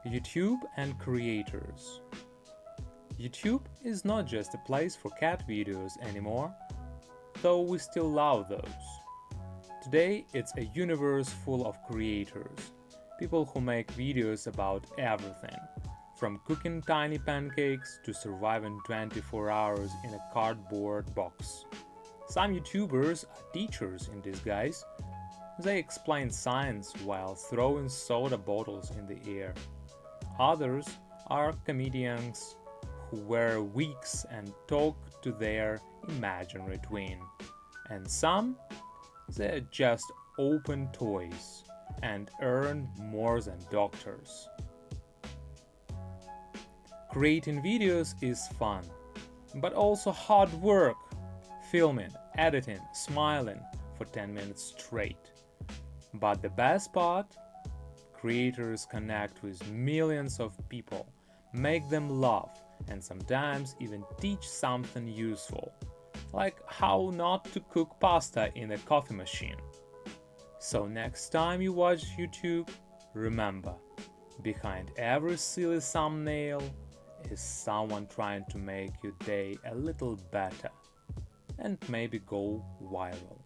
YouTube and creators. YouTube is not just a place for cat videos anymore, though we still love those. Today it's a universe full of creators, people who make videos about everything, from cooking tiny pancakes to surviving 24 hours in a cardboard box. Some YouTubers are teachers in disguise. They explain science while throwing soda bottles in the air. Others are comedians who wear wigs and talk to their imaginary twin. And some, they're just open toys and earn more than doctors. Creating videos is fun, but also hard work. Filming, editing, smiling for 10 minutes straight. But the best part? Creators connect with millions of people, make them laugh, and sometimes even teach something useful, like how not to cook pasta in a coffee machine. So next time you watch YouTube, remember, behind every silly thumbnail is someone trying to make your day a little better and maybe go viral.